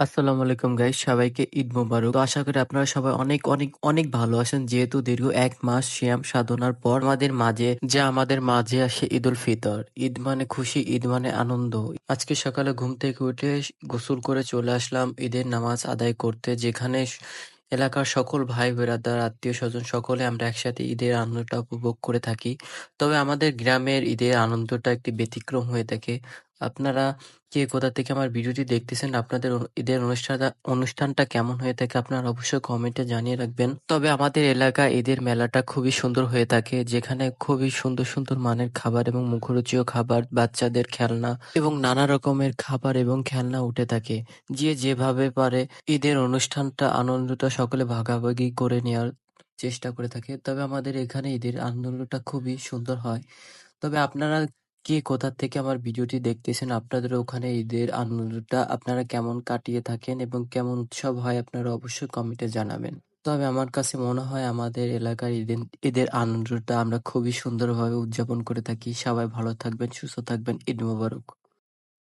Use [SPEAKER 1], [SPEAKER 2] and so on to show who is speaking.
[SPEAKER 1] আসসালামু আলাইকুম গাইস, সবাইকে ঈদ মোবারক। তো আশা করি আপনারা সবাই অনেক অনেক অনেক ভালো আছেন। যেহেতু দীর্ঘ ১ মাস সিয়াম সাধনার পর আমাদের মাঝে আসে ঈদুল ফিতর। ঈদ মানে খুশি, ঈদ মানে আনন্দ। আজকে সকালে ঘুম থেকে উঠে গোসল করে চলে আসলাম ঈদের নামাজ আদায় করতে, যেখানে এলাকার সকল ভাই বেরাদার, আত্মীয়-স্বজন সকলে আমরা একসাথে ঈদের আনন্দটা উপভোগ করে থাকি। তবে আমাদের গ্রামের ঈদের আনন্দটা একটি ব্যতিক্রম হয়ে থাকে। আপনারা কে কোথা থেকে আমার ভিডিওটি দেখতেছেন, আপনাদের ঈদের অনুষ্ঠানটা কেমন হয়ে থাকে আপনারা অবশ্যই কমেন্টে জানিয়ে রাখবেন। তবে আমাদের এলাকায় ঈদের মেলাটা খুবই সুন্দর হয়ে থাকে, যেখানে খুবই সুন্দর সুন্দর মানের খাবার এবং মুখরোচীয় খাবার, বাচ্চাদের খেলনা এবং নানা রকমের খাবার এবং খেলনা উঠে থাকে। যে যেভাবে পারে ঈদের অনুষ্ঠানটা আনন্দটা সকলে ভাগাভাগি করে নেওয়ার চেষ্টা করে থাকে। তবে আমাদের এখানে ঈদের আনন্দটা খুবই সুন্দর হয়। তবে আপনারা কে কোথা থেকে আমার ভিডিওটি দেখতেছেন, আপনাদের ওখানে ঈদের আনন্দটা আপনারা কেমন কাটিয়ে থাকেন এবং কেমন উৎসব হয় আপনারা অবশ্যই কমেন্টে জানাবেন। তবে আমার কাছে মনে হয় আমাদের এলাকার ঈদের আনন্দটা আমরা খুবই সুন্দরভাবে উদযাপন করে থাকি। সবাই ভালো থাকবেন, সুস্থ থাকবেন। ঈদ মোবারক।